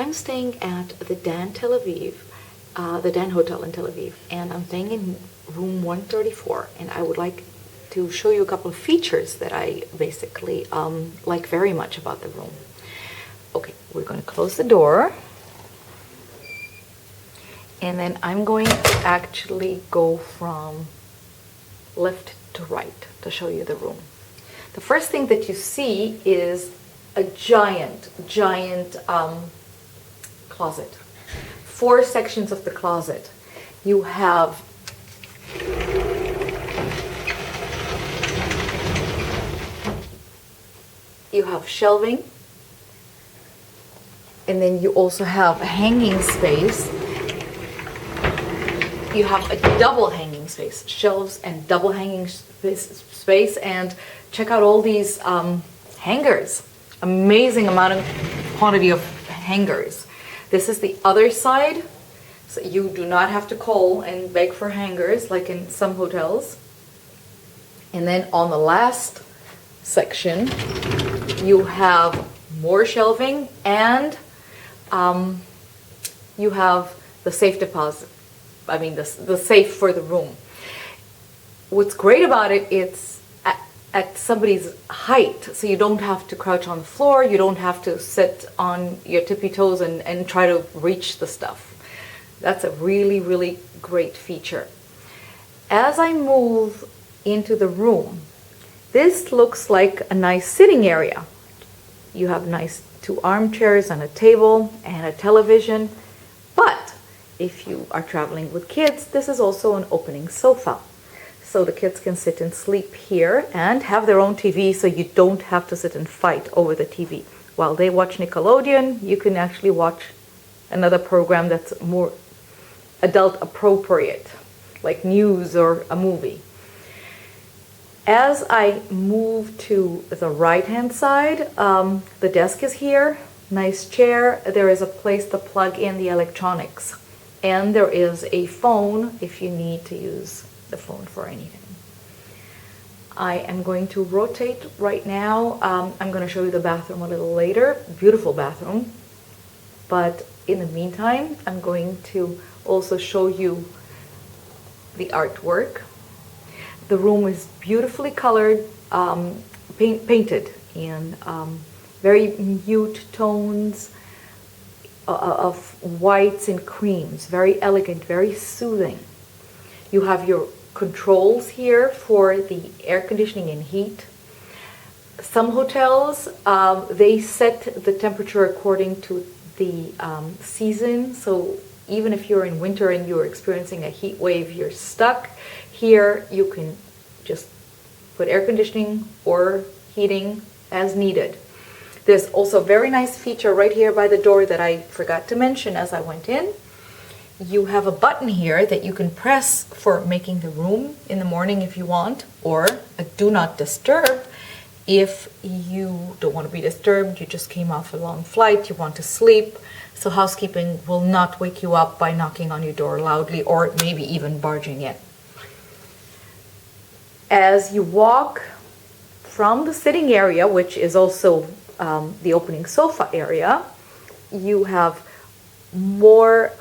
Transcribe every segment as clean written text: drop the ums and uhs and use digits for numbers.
I'm staying at the Dan Tel Aviv, the Dan Hotel in Tel Aviv, and I'm staying in room 134, and I would like to show you a couple of features that I basically like very much about the room. Okay, we're going to close the door, and then I'm going to actually go from left to right to show you the room. The first thing that you see is a giant closet. 4 sections of the closet. You have shelving, and then you also have a hanging space. You have a double hanging space, shelves and double hanging space, and check out all these hangers. Amazing quantity of hangers. This is the other side, so you do not have to call and beg for hangers like in some hotels. And then on the last section, you have more shelving, and you have the safe deposit. I mean, the safe for the room. What's great about it, it's at somebody's height, so you don't have to crouch on the floor, you don't have to sit on your tippy toes and try to reach the stuff. That's a really, really great feature. As I move into the room, this looks like a nice sitting area. You have nice 2 armchairs and a table and a television, but if you are traveling with kids, this is also an opening sofa. So the kids can sit and sleep here and have their own TV, so you don't have to sit and fight over the TV. While they watch Nickelodeon, you can actually watch another program that's more adult appropriate, like news or a movie. As I move to the right-hand side, the desk is here, nice chair. There is a place to plug in the electronics. And there is a phone if you need to use the phone for anything. I am going to rotate right now. I'm going to show you the bathroom a little later. Beautiful bathroom. But in the meantime, I'm going to also show you the artwork. The room is beautifully colored, painted in very mute tones of whites and creams. Very elegant, very soothing. You have your controls here for the air conditioning and heat. Some hotels, they set the temperature according to the season. So even if you're in winter and you're experiencing a heat wave, you're stuck. Here you can just put air conditioning or heating as needed. There's also a very nice feature right here by the door that I forgot to mention as I went in. You have a button here that you can press for making the room in the morning if you want, or a do not disturb if you don't want to be disturbed, you just came off a long flight, you want to sleep, so housekeeping will not wake you up by knocking on your door loudly or maybe even barging in. As you walk from the sitting area, which is also the opening sofa area, you have more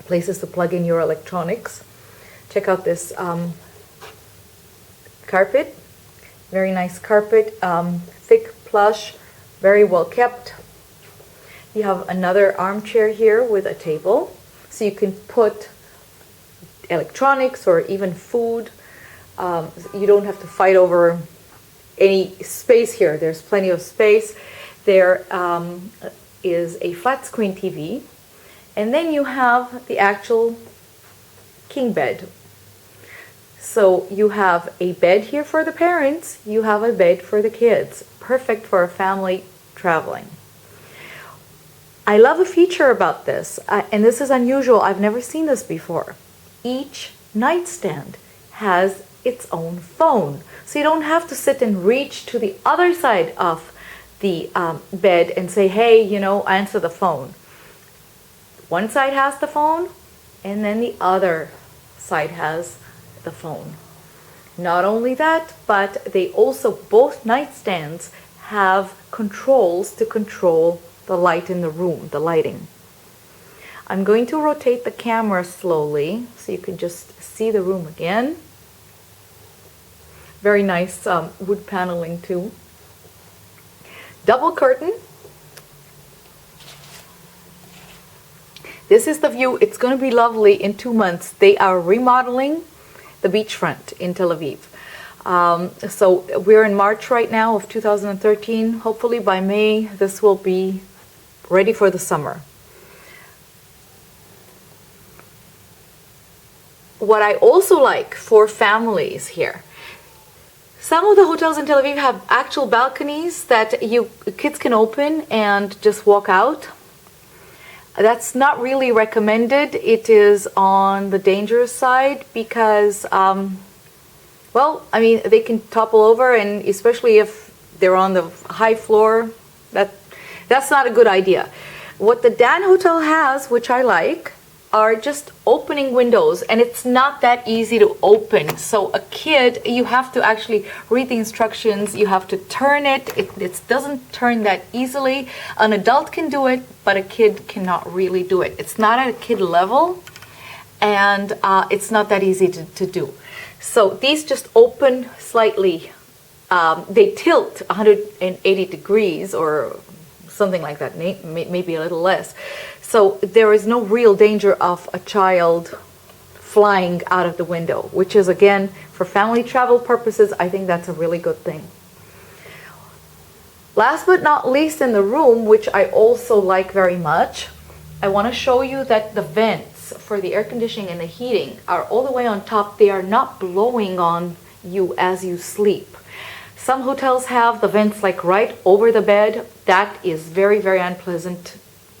places to plug in your electronics. Check out this carpet. Very nice carpet, thick plush, very well kept. You have another armchair here with a table, so you can put electronics or even food. You don't have to fight over any space here. There's plenty of space. There is a flat screen TV, and then you have the actual king bed. So you have a bed here for the parents, you have a bed for the kids. Perfect for a family traveling. I love a feature about this, and this is unusual. I've never seen this before. Each nightstand has its own phone. So you don't have to sit and reach to the other side of the bed and say, hey, answer the phone. One side has the phone, and then the other side has the phone. Not only that, but they also, both nightstands have controls to control the light in the room, the lighting. I'm going to rotate the camera slowly so you can just see the room again. Very nice wood paneling too. Double curtain. This is the view. It's going to be lovely in 2 months. They are remodeling the beachfront in Tel Aviv. So we're in March right now of 2013. Hopefully by May this will be ready for the summer. What I also like for families here, some of the hotels in Tel Aviv have actual balconies that kids can open and just walk out. That's not really recommended. It is on the dangerous side because, well, I mean, they can topple over, and especially if they're on the high floor, that's not a good idea. What the Dan Hotel has, which I like, are just opening windows, and it's not that easy to open. So a kid, you have to actually read the instructions, you have to turn it. It doesn't turn that easily. An adult can do it, but a kid cannot really do it. It's not at a kid level, and it's not that easy to do. So these just open slightly. They tilt 180 degrees or something like that, maybe a little less. So there is no real danger of a child flying out of the window, which is, again, for family travel purposes, I think that's a really good thing. Last but not least, in the room, which I also like very much, I want to show you that the vents for the air conditioning and the heating are all the way on top. They are not blowing on you as you sleep. Some hotels have the vents like right over the bed. That is very, very unpleasant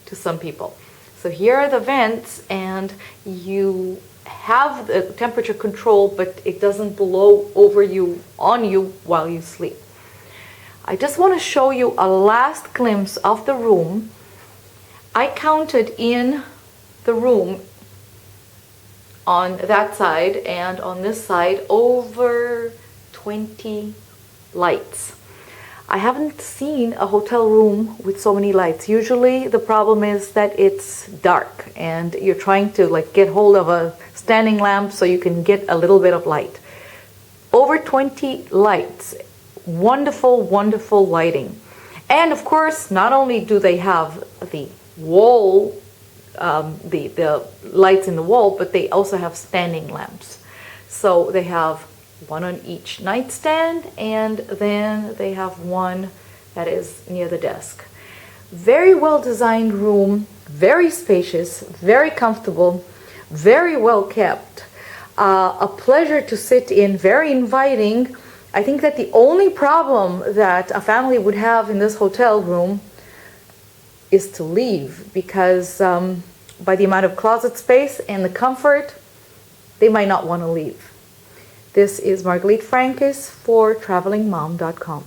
to some people. So here are the vents, and you have the temperature control, but it doesn't blow over you, on you, while you sleep. I just want to show you a last glimpse of the room. I counted in the room on that side and on this side over 20 lights. I haven't seen a hotel room with so many lights. Usually the problem is that it's dark and you're trying to get hold of a standing lamp so you can get a little bit of light. Over 20 lights. Wonderful, wonderful lighting. And of course, not only do they have the wall, the lights in the wall, but they also have standing lamps. So they have one on each nightstand, and then they have one that is near the desk. Very well designed room, very spacious, very comfortable, very well kept. A pleasure to sit in, very inviting. I think that the only problem that a family would have in this hotel room is to leave, because by the amount of closet space and the comfort, they might not want to leave. This is Margalit Frankis for travelingmom.com.